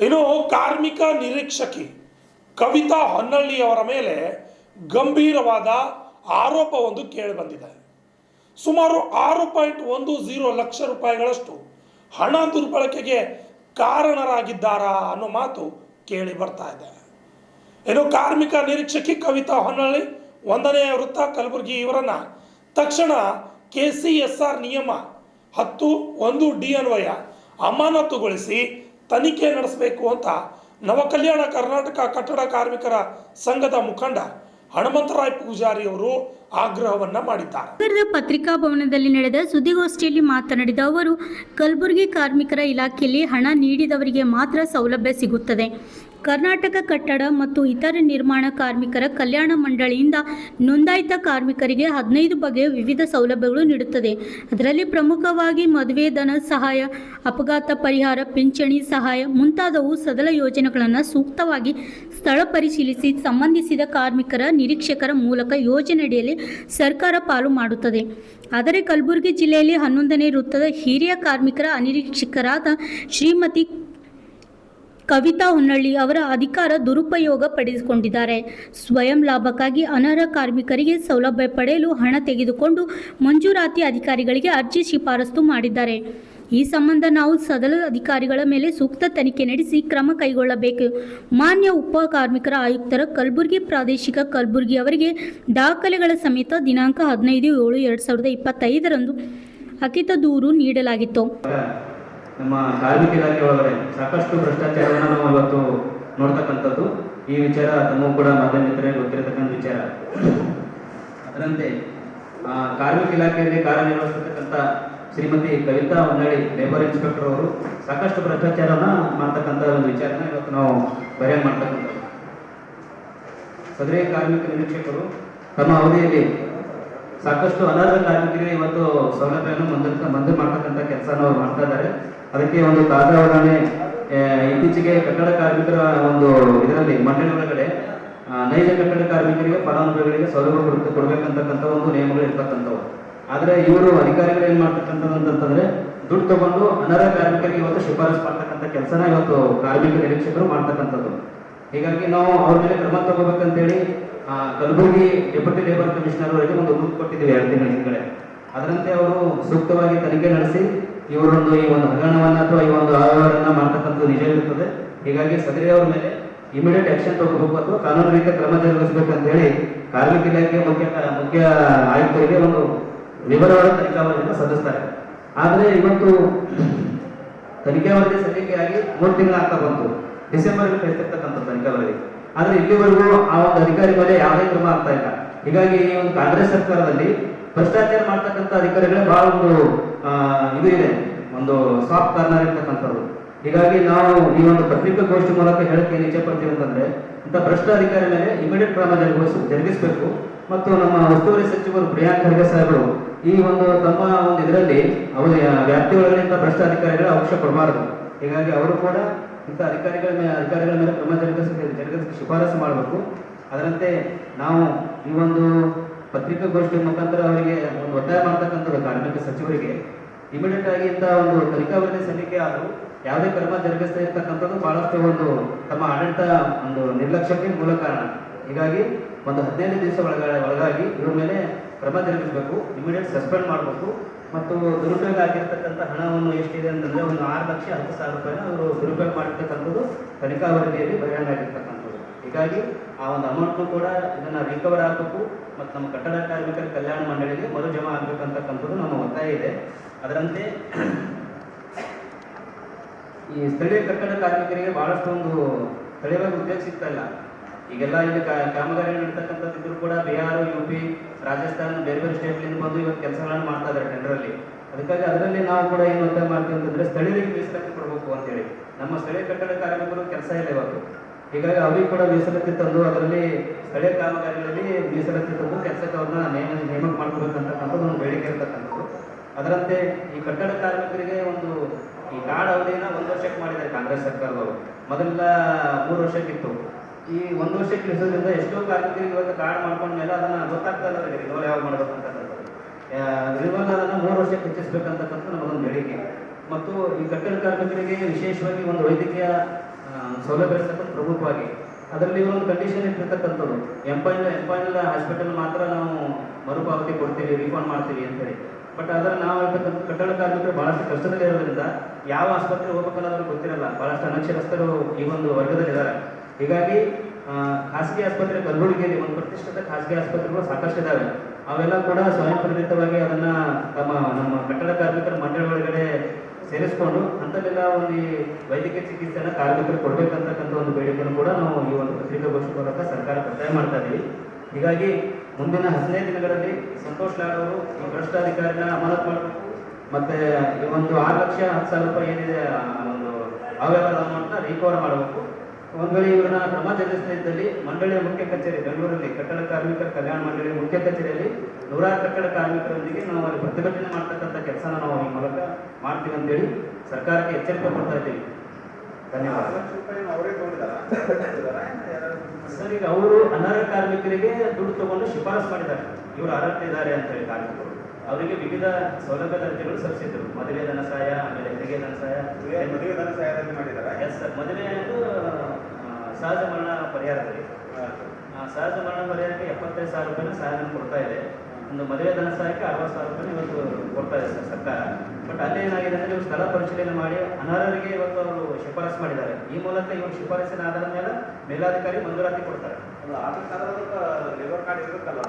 ಇನ್ನು ಕಾರ್ಮಿಕ ನಿರೀಕ್ಷಕಿ ಕವಿತಾ ಹೊನ್ನಳ್ಳಿಯವರ ಮೇಲೆ ಗಂಭೀರವಾದ ಆರೋಪವೊಂದು ಕೇಳಿಬಂದಿದೆ. ಸುಮಾರು 6.10 ಲಕ್ಷ ರೂಪಾಯಿಗಳಷ್ಟು ಹಣ ದುರ್ಬಳಕೆಗೆ ಕಾರಣರಾಗಿದ್ದಾರಾ ಅನ್ನೋ ಮಾತು ಕೇಳಿ ಬರ್ತಾ ಇದೆ. ಇನ್ನು ಕಾರ್ಮಿಕ ನಿರೀಕ್ಷಕಿ ಕವಿತಾ ಹೊನ್ನಳ್ಳಿ 1ನೇ ವೃತ್ತ ಕಲಬುರಗಿ ಇವರನ್ನ ತಕ್ಷಣ KCSR ನಿಯಮ 10(1)D ಅನ್ವಯ ಅಮಾನತುಗೊಳಿಸಿ ತನಿಖೆ ನಡೆಸಬೇಕು ಅಂತ ನವಕಲ್ಯಾಣ ಕರ್ನಾಟಕ ಕಟ್ಟಡ ಕಾರ್ಮಿಕರ ಸಂಘದ ಮುಖಂಡ ಹನುಮಂತರಾಯ ಪೂಜಾರಿ ಅವರು ಆಗ್ರಹವನ್ನ ಮಾಡಿದ್ದಾರೆ. ನಗರದ ಪತ್ರಿಕಾ ಭವನದಲ್ಲಿ ನಡೆದ ಸುದ್ದಿಗೋಷ್ಠಿಯಲ್ಲಿ ಮಾತನಾಡಿದ ಅವರು, ಕಲಬುರಗಿ ಕಾರ್ಮಿಕರ ಇಲಾಖೆಯಲ್ಲಿ ಹಣ ನೀಡಿದವರಿಗೆ ಮಾತ್ರ ಸೌಲಭ್ಯ ಸಿಗುತ್ತದೆ. ಕರ್ನಾಟಕ ಕಟ್ಟಡ ಮತ್ತು ಇತರ ನಿರ್ಮಾಣ ಕಾರ್ಮಿಕರ ಕಲ್ಯಾಣ ಮಂಡಳಿಯಿಂದ ನೋಂದಾಯಿತ ಕಾರ್ಮಿಕರಿಗೆ 15 ಬಗೆಯ ವಿವಿಧ ಸೌಲಭ್ಯಗಳು ನೀಡುತ್ತದೆ. ಅದರಲ್ಲಿ ಪ್ರಮುಖವಾಗಿ ಮದುವೆ ಧನ ಸಹಾಯ, ಅಪಘಾತ ಪರಿಹಾರ, ಪಿಂಚಣಿ ಸಹಾಯ ಮುಂತಾದವು ಸದಲ ಯೋಜನೆಗಳನ್ನು ಸೂಕ್ತವಾಗಿ ಸ್ಥಳ ಪರಿಶೀಲಿಸಿ ಸಂಬಂಧಿಸಿದ ಕಾರ್ಮಿಕರ ನಿರೀಕ್ಷಕರ ಮೂಲಕ ಯೋಜನೆಯಡಿಯಲ್ಲಿ ಸರ್ಕಾರ ಪಾಲು ಮಾಡುತ್ತದೆ. ಆದರೆ ಕಲಬುರಗಿ ಜಿಲ್ಲೆಯಲ್ಲಿ 11ನೇ ವೃತ್ತದ ಹಿರಿಯ ಕಾರ್ಮಿಕರ ಅನಿರೀಕ್ಷಕರಾದ ಶ್ರೀಮತಿ ಕವಿತಾ ಹೊನ್ನಳ್ಳಿ ಅವರ ಅಧಿಕಾರ ದುರುಪಯೋಗ ಪಡಿಸಿಕೊಂಡಿದ್ದಾರೆ. ಸ್ವಯಂ ಲಾಭಕ್ಕಾಗಿ ಅನರ್ಹ ಕಾರ್ಮಿಕರಿಗೆ ಸೌಲಭ್ಯ ಪಡೆಯಲು ಹಣ ತೆಗೆದುಕೊಂಡು ಮಂಜೂರಾತಿ ಅಧಿಕಾರಿಗಳಿಗೆ ಅರ್ಜಿ ಶಿಫಾರಸು ಮಾಡಿದ್ದಾರೆ. ಈ ಸಂಬಂಧ ನಾವು ಸದಲ ಅಧಿಕಾರಿಗಳ ಮೇಲೆ ಸೂಕ್ತ ತನಿಖೆ ನಡೆಸಿ ಕ್ರಮ ಕೈಗೊಳ್ಳಬೇಕು. ಮಾನ್ಯ ಉಪ ಕಾರ್ಮಿಕರ ಆಯುಕ್ತರ ಕಲಬುರಗಿ ಪ್ರಾದೇಶಿಕ ಕಲಬುರಗಿ ಅವರಿಗೆ ದಾಖಲೆಗಳ ಸಮೇತ ದಿನಾಂಕ 15/7/2025 ಅಖಿತ ದೂರು ನೀಡಲಾಗಿತ್ತು. ನಮ್ಮ ಕಾರ್ಮಿಕ ಇಲಾಖೆ ಒಳಗಡೆ ಸಾಕಷ್ಟು ಭ್ರಷ್ಟಾಚಾರವನ್ನು ನಾವು ಇವತ್ತು ನೋಡ್ತಕ್ಕಂಥದ್ದು. ಈ ವಿಚಾರ ತಮಗೂ ಕೂಡ ಮಾಧ್ಯಮ ಮಿತ್ರರಿಗೆ ಗೊತ್ತಿರತಕ್ಕಂಥ ವಿಚಾರ. ಅದರಂತೆ ಕಾರ್ಮಿಕ ಇಲಾಖೆಯಲ್ಲಿ ಕಾರ್ಯನಿರ್ವಹಿಸತಕ್ಕಂಥ ಶ್ರೀಮತಿ ಕವಿತಾ ಹೊನ್ನಳ್ಳಿ ಲೇಬರ್ ಇನ್ಸ್ಪೆಕ್ಟರ್ ಅವರು ಸಾಕಷ್ಟು ಭ್ರಷ್ಟಾಚಾರನ ಮಾಡ್ತಕ್ಕಂಥ ಒಂದು ವಿಚಾರನ ಇವತ್ತು ನಾವು ಬರೆಯ ಮಾಡ್ತಕ್ಕಂಥದ್ದು. ಸದರಿ ಕಾರ್ಮಿಕ ನಿರೀಕ್ಷಕರು ತಮ್ಮ ಅವಧಿಯಲ್ಲಿ ಸಾಕಷ್ಟು ಅನರ್ಹ ಕಾರ್ಮಿಕರಿಗೆ ಇವತ್ತು ಸೌಲಭ್ಯವನ್ನು ಮಂಜೂರು ಮಾಡ್ತಕ್ಕಂಥ ಕೆಲಸನ ಅವ್ರು ಮಾಡ್ತಾ ಇದ್ದಾರೆ. ಅದಕ್ಕೆ ಒಂದು ತಾಜಾ ಉದಾಹರಣೆ, ಇತ್ತೀಚೆಗೆ ಕಟ್ಟಡ ಕಾರ್ಮಿಕರ ಒಂದು ಇದರಲ್ಲಿ ಮಂಡಳಿ ಒಳಗಡೆ ನೈಜ ಕಟ್ಟಡ ಕಾರ್ಮಿಕರಿಗೆ ಫಲಾನುಭವಿಗಳಿಗೆ ಸೌಲಭ್ಯ ಕೊಡಬೇಕಂತಕ್ಕಂಥ ಒಂದು ನಿಯಮಗಳು ಇರ್ತಕ್ಕಂಥವು. ಆದರೆ ಇವರು ಅಧಿಕಾರಿಗಳು ಏನ್ ಮಾಡ್ತಕ್ಕಂಥದ್ದು ಅಂತಂದ್ರೆ ದುಡ್ಡು ತಗೊಂಡು ಅನರ್ಹ ಕಾರ್ಮಿಕರಿಗೆ ಇವತ್ತು ಶಿಫಾರಸು ಮಾಡ್ತಕ್ಕಂಥ ಕೆಲಸನ ಇವತ್ತು ಕಾರ್ಮಿಕ ನಿರೀಕ್ಷಕರು ಮಾಡ್ತಕ್ಕಂಥದ್ದು. ಹೀಗಾಗಿ ನಾವು ಅವ್ರ ಮೇಲೆ ಕ್ರಮ ತಗೋಬೇಕಂತೇಳಿ ಕಲಬುರಗಿ ಡೆಪ್ಯೂಟಿ ಲೇಬರ್ ಕಮಿಷನರ್ ಅವರಿಗೆ ಒಂದು ದೂರು ಕೊಟ್ಟಿದ್ದೀವಿ 2 ತಿಂಗಳ ಹಿಂದೆ. ಅದರಂತೆ ಅವರು ಸೂಕ್ತವಾಗಿ ತನಿಖೆ ನಡೆಸಿ ಇವರೊಂದು ಈ ಒಂದು ಹಗರಣವನ್ನ ಅಥವಾ ಈ ಒಂದು ಅವ್ಯವಹಾರವನ್ನ ಮಾಡ್ತಕ್ಕಂಥದ್ದು ನಿಜ ಇರುತ್ತದೆ. ಹೀಗಾಗಿ ಸದರಿ ಅವರ ಮೇಲೆ ಇಮಿಡಿಯೇಟ್ ಆಕ್ಷನ್ ತಗೋಬೇಕು ಅಥವಾ ಕಾನೂನು ರೀತಿಯ ಕ್ರಮ ಜರುಗಿಸಬೇಕಂತ ಹೇಳಿ ಕಾರ್ಮಿಕ ಇಲಾಖೆ ಮುಖ್ಯ ಆಯುಕ್ತರಿಗೆ ಒಂದು ವಿವರವಾದ ತನಿಖಾ ವರದಿಯನ್ನು ಸಲ್ಲಿಸ್ತಾರೆ. ಆದರೆ ಇವತ್ತು ತನಿಖಾ ವರದಿ ಸಲ್ಲಿಕೆಯಾಗಿ 3 ತಿಂಗಳು ಆಗ್ತಾ ಬಂತು. ಡಿಸೆಂಬರ್ ಕಳಿಸಿರ್ತಕ್ಕಂಥ ತನಿಖಾ ವರದಿ. ಆದ್ರೆ ಇಲ್ಲಿವರೆಗೂ ಆ ಒಂದು ಅಧಿಕಾರಿ ಮೇಲೆ ಯಾವುದೇ ಕ್ರಮ ಆಗ್ತಾ ಇಲ್ಲ. ಹೀಗಾಗಿ ಈ ಒಂದು ಕಾಂಗ್ರೆಸ್ ಸರ್ಕಾರದಲ್ಲಿ ಭ್ರಷ್ಟಾಚಾರ ಮಾಡ್ತಕ್ಕಂಥ ಅಧಿಕಾರಿಗಳೇ ಬಹಳ ಒಂದು ಇದು ಇದೆ, ಒಂದು ಸಾಫ್ಟ್ ಕಾರ್ನರ್ ಇರ್ತಕ್ಕಂಥದ್ದು. ಹೀಗಾಗಿ ನಾವು ಈ ಒಂದು ಪತ್ರಿಕಾಗೋಷ್ಠಿ ಮೂಲಕ ಹೇಳಕ್ಕೆ ಏನ್ ಇಚ್ಛೆ ಪಡ್ತೀವಿ ಅಂತಂದ್ರೆ, ಇಂಥ ಭ್ರಷ್ಟ ಅಧಿಕಾರಿ ಮೇಲೆ ಇಮಿಡಿಯೇಟ್ ಕ್ರಮ ಜರುಗಿಸಬೇಕು. ಮತ್ತು ನಮ್ಮ ಉಸ್ತುವಾರಿ ಸಚಿವರು ಪ್ರಿಯಾಂಕ್ ಖರ್ಗೆ ಸಾಹೇಬರು ಈ ಒಂದು ತಮ್ಮ ಒಂದು ಇದರಲ್ಲಿ ಅವರ ವ್ಯಾಪ್ತಿ ಒಳಗಡೆ ಇಂಥ ಭ್ರಷ್ಟ ಅಧಿಕಾರಿಗಳ ಅವಕಾಶ ಕೊಡಬಾರದು. ಹೀಗಾಗಿ ಅವರು ಕೂಡ ಇಂಥ ಅಧಿಕಾರಿಗಳ ಮೇಲೆ ಕ್ರಮ ಜರುಗಿಸಕ್ಕೆ ಶಿಫಾರಸು ಮಾಡಬೇಕು. ಅದರಂತೆ ನಾವು ಈ ಒಂದು ಪತ್ರಿಕಾಗೋಷ್ಠಿ ಮುಖಾಂತರ ಅವರಿಗೆ ಒಂದು ಒತ್ತಾಯ ಮಾಡ್ತಕ್ಕಂಥದ್ದು ಕಾರ್ಮಿಕ ಸಚಿವರಿಗೆ ಇಮಿಡಿಯೇಟ್ ಆಗಿ ಇಂಥ ಒಂದು ತನಿಖಾ ವರದಿ ಸಲ್ಲಿಕೆ ಆದರೂ ಯಾವುದೇ ಕ್ರಮ ಜರುಗಿಸ್ತಾ ಇರ್ತಕ್ಕಂಥದ್ದು ಬಹಳಷ್ಟು ಒಂದು ತಮ್ಮ ಆಡಳಿತ ಒಂದು ನಿರ್ಲಕ್ಷ್ಯಕ್ಕೆ ಮೂಲ ಕಾರಣ. ಹೀಗಾಗಿ ಒಂದು 15 ದಿವಸ ಒಳಗಾಗಿ ಇವ್ರ ಮೇಲೆ ಕ್ರಮ ಜರುಗಿಸಬೇಕು, ಇಮಿಡಿಯೇಟ್ ಸಸ್ಪೆಂಡ್ ಮಾಡಬೇಕು. ಮತ್ತು ದುರುಪಯೋಗ ಆಗಿರ್ತಕ್ಕಂಥ ಹಣವನ್ನು ಎಷ್ಟಿದೆ ಅಂತಂದ್ರೆ ಒಂದು 6,10,000 ರೂಪಾಯಿನ ಅವರು ದುರುಪಯೋಗ ಮಾಡಿರ್ತಕ್ಕಂಥದ್ದು ತನಿಖಾ ವರದಿಯಲ್ಲಿ ಬಹಿರಂಗ ಆಗಿರ್ತಕ್ಕಂಥದ್ದು. ಹೀಗಾಗಿ ಆ ಒಂದು ಅಮೌಂಟ್ನು ಕೂಡ ಇದನ್ನ ರಿಕವರ್ ಆಗಬೇಕು ಮತ್ತು ನಮ್ಮ ಕಟ್ಟಡ ಕಾರ್ಮಿಕರ ಕಲ್ಯಾಣ ಮಂಡಳಿಗೆ ಮರು ಜಮಾ ಆಗಬೇಕಂತಕ್ಕಂಥದ್ದು ನಮ್ಮ ಒತ್ತಾಯ ಇದೆ. ಅದರಂತೆ ಈ ಸ್ಥಳೀಯ ಕಟ್ಟಡ ಕಾರ್ಮಿಕರಿಗೆ ಬಹಳಷ್ಟು ಒಂದು ಸ್ಥಳೀಯವಾಗಿ ಉದ್ಯೋಗ ಸಿಗ್ತಾ ಇಲ್ಲ. ಈಗೆಲ್ಲ ಇಲ್ಲಿ ಕಾಮಗಾರಿ ನಡೀತಕ್ಕಂಥದ್ದು ಇದ್ರು ಕೂಡ ಬಿಹಾರ, UP, ರಾಜಸ್ಥಾನ ಬೇರೆ ಬೇರೆ ಸ್ಟೇಟ್ಲಿಂದ ಬಂದು ಇವತ್ತು ಕೆಲಸಗಳನ್ನು ಮಾಡ್ತಾ ಇದ್ದಾರೆ ಟೆಂಡರಲ್ಲಿ. ಅದಕ್ಕಾಗಿ ಅದರಲ್ಲಿ ನಾವು ಕೂಡ ಏನು ಒತ್ತಾಯ ಮಾಡ್ತೀವಿ ಅಂತಂದ್ರೆ ಸ್ಥಳೀಯರಿಗೆ ಮೀಸಲಾತಿ ಕೊಡಬೇಕು ಅಂತೇಳಿ. ನಮ್ಮ ಸ್ಥಳೀಯ ಕಟ್ಟಡ ಕಾರ್ಮಿಕರು ಕೆಲಸ ಇಲ್ಲ ಇವತ್ತು. ಹೀಗಾಗಿ ಅವರಿಗೆ ಕೂಡ ಮೀಸಲಾತಿ ತಂದು ಅದರಲ್ಲಿ ಸ್ಥಳೀಯ ಕಾಮಗಾರಿಗಳಲ್ಲಿ ಮೀಸಲಾತಿ ತಂದು ಕೆಲಸಕ್ಕೆ ಅವ್ರನ್ನ ನೇಮಕ ಮಾಡ್ಕೋಬೇಕಂತಕ್ಕಂಥದ್ದು ಒಂದು ಬೇಡಿಕೆ ಇರತಕ್ಕಂಥದ್ದು. ಅದರಂತೆ ಈ ಕಟ್ಟಡ ಕಾರ್ಮಿಕರಿಗೆ ಒಂದು ಈ ಕಾರ್ಡ್ ಅವಧಿನ 1 ವರ್ಷಕ್ಕೆ ಮಾಡಿದ್ದಾರೆ ಕಾಂಗ್ರೆಸ್ ಸರ್ಕಾರದವರು. ಮೊದಲೆಲ್ಲ 3 ವರ್ಷಕ್ಕಿತ್ತು. ಈ 1 ವರ್ಷಕ್ಕೆ ಇಳಿಸೋದ್ರಿಂದ ಎಷ್ಟೋ ಕಾರ್ಮಿಕರಿಗೆ ಇವತ್ತು ಕಾರ್ಡ್ ಮಾಡ್ಕೊಂಡ ಮೇಲೆ ಅದನ್ನ ಗೊತ್ತಾಗ್ತಾ ಇಲ್ಲ ರಿನೋವಲ್ ಯಾವಾಗ ಮಾಡಬೇಕಂತಕ್ಕಂಥದ್ದು. ರಿನೋವಲ್ ಅದನ್ನು 3 ವರ್ಷಕ್ಕೆ ಹೆಚ್ಚಿಸಬೇಕಂತಕ್ಕಂಥ ನಮ್ಮದೊಂದು ಬೇಡಿಕೆ. ಮತ್ತು ಈ ಕಟ್ಟಡ ಕಾರ್ಮಿಕರಿಗೆ ವಿಶೇಷವಾಗಿ ಒಂದು ವೈದ್ಯಕೀಯ ಸೌಲಭ್ಯ ಇರ್ತಕ್ಕಂಥ ಪ್ರಮುಖವಾಗಿ. ಅದರಲ್ಲಿ ಒಂದು ಕಂಡೀಷನ್ ಇಟ್ಟಿರ್ತಕ್ಕಂಥದ್ದು ಎಂಪಾಯಿಲ್ ಹಾಸ್ಪಿಟಲ್ ಮಾತ್ರ ನಾವು ಮರುಪಾವತಿ ಕೊಡ್ತೀವಿ, ರೀಫಂಡ್ ಮಾಡ್ತೀವಿ ಅಂತೇಳಿ. ಬಟ್ ಅದರ ನಾವು ಹೇಳ್ತಕ್ಕಂಥ ಕಟ್ಟಡ ಕಾರ್ಮಿಕರು ಬಹಳಷ್ಟು ಕಷ್ಟದಲ್ಲಿ ಇರೋದ್ರಿಂದ ಯಾವ ಆಸ್ಪತ್ರೆ ಹೋಗ್ಬೇಕನ್ನೋದ್ರಿಗೆ ಗೊತ್ತಿರಲ್ಲ. ಬಹಳಷ್ಟು ಅನಕ್ಷರಸ್ಥರು ಈ ಒಂದು ವರ್ಗದಲ್ಲಿದ್ದಾರೆ. ಹೀಗಾಗಿ ಖಾಸಗಿ ಆಸ್ಪತ್ರೆ ಕಲಬುರಗಿಯಲ್ಲಿ ಒಂದು ಪ್ರತಿಷ್ಠಿತ ಖಾಸಗಿ ಆಸ್ಪತ್ರೆಗಳು ಸಾಕಷ್ಟು ಇದ್ದಾವೆ. ಅವೆಲ್ಲ ಕೂಡ ಸ್ವಯಂ ಪ್ರೇರಿತವಾಗಿ ಅದನ್ನ ನಮ್ಮ ಕಟ್ಟಡ ಕಾರ್ಮಿಕರ ಮಂಡಳಿ ಒಳಗಡೆ ಸೇರಿಸ್ಕೊಂಡು ಅಂತಲ್ಲೆಲ್ಲ ಒಂದು ವೈದ್ಯಕೀಯ ಚಿಕಿತ್ಸೆನ ಕಾರ್ಮಿಕರು ಕೊಡ್ಬೇಕಂತಕ್ಕಂಥ ಒಂದು ಬೇಡಿಕೆಯನ್ನು ಕೂಡ ನಾವು ಈ ಒಂದು ಪತ್ರಿಕಾಗೋಷ್ಠಿ ಮೂಲಕ ಸರ್ಕಾರ ಒತ್ತಾಯ ಮಾಡ್ತಾ ಇದ್ದೀವಿ. ಹೀಗಾಗಿ ಮುಂದಿನ 15 ದಿನಗಳಲ್ಲಿ ಸಂತೋಷ್ ಲಾಡ್ ಅವರು ಈ ಭ್ರಷ್ಟ ಅಧಿಕಾರಿನ ಅಮಾನತು ಮಾಡಬೇಕು. ಮತ್ತೆ ಈ ಒಂದು 6,10,000 ರೂಪಾಯಿ ಏನಿದೆ ಒಂದು ಅವ್ಯವಹಾರ ಅಮೌಂಟ್ನ ರಿಕವರ್ ಮಾಡಬೇಕು. ಒಂದು ವೇಳೆ ಇವರನ್ನ ಕ್ರಮ ಜರುಗಿಸದಿದ್ದಲ್ಲಿ ಮಂಡಳಿಯ ಮುಖ್ಯ ಕಚೇರಿ ಬೆಂಗಳೂರಲ್ಲಿ ಕಟ್ಟಡ ಕಾರ್ಮಿಕರ ಕಲ್ಯಾಣ ಮಂಡಳಿಯ ಮುಖ್ಯ ಕಚೇರಿಯಲ್ಲಿ 100 ಕಟ್ಟಡ ಕಾರ್ಮಿಕರೊಂದಿಗೆ ನಾವು ಅಲ್ಲಿ ಪ್ರತಿಭಟನೆ ಮಾಡ್ತಕ್ಕಂಥ ಕೆಲಸನ ನಾವು ಈ ಮೂಲಕ ಮಾಡ್ತೀವಿ ಅಂತೇಳಿ ಸರ್ಕಾರಕ್ಕೆ ಎಚ್ಚರಿಕೆ ಕೊಡ್ತಾ ಇದ್ದೀವಿ. ಧನ್ಯವಾದ. ಸರ್, ಈಗ ಅವರು ಅನರ್ಹ ಕಾರ್ಮಿಕರಿಗೆ ದುಡ್ಡು ತಗೊಂಡು ಶಿಫಾರಸು ಮಾಡಿದ್ದಾರೆ. ಇವರು ಅರ್ಹತೆ ಇದ್ದಾರೆ ಅಂತ ಹೇಳಿ ಕಾರ್ಮಿಕರು ಅವರಿಗೆ ವಿವಿಧ ಸೌಲಭ್ಯ ದರ್ಜೆಗಳು ಸಲ್ಲಿಸಿದ್ರು. ಮದುವೆ ಧನ ಸಹಾಯ, ಆಮೇಲೆ ಹೆರಿಗೆ ಧನ ಸಹಾಯ. ಮದುವೆ ಧನ ಸಹಾಯದಲ್ಲಿ ಮಾಡಿದ್ದಾರೆ. Yes sir. ಮದುವೆ ಎಂದು ಸಹಜ ಮರಣ ಪರಿಹಾರದಲ್ಲಿ ಸಹಜ ಮರಣ ಪರಿಹಾರಕ್ಕೆ 75,000 ರೂಪಾಯಿನ ಸಹಾಯಧನ ಕೊಡ್ತಾ ಇದೆ. ಒಂದು ಮದುವೆ ಧನ ಸಹಾಯಕ್ಕೆ 60,000 ರೂಪಾಯಿ ಇವತ್ತು ಕೊಡ್ತಾ ಇದೆ ಸರ್ ಸರ್ಕಾರ. ಬಟ್ ಅಲ್ಲಿ ಏನಾಗಿದೆ ಅಂದರೆ ಇವರು ಸ್ಥಳ ಪರಿಶೀಲನೆ ಮಾಡಿ ಅನರ್ಹರಿಗೆ ಇವತ್ತು ಅವರು ಶಿಫಾರಸು ಮಾಡಿದ್ದಾರೆ. ಈ ಮೂಲಕ ಇವರು ಶಿಫಾರಸಿನ ಆಧಾರದ ಮೇಲೆ ಮೇಲಾಧಿಕಾರಿ ಮಂಜೂರಾತಿ ಕೊಡ್ತಾರೆ. ಆಧಾರ್ ಕಾರ್ಡ್ ಲೇಬರ್ ಕಾರ್ಡ್ ಇರುತ್ತಲ್ಲ.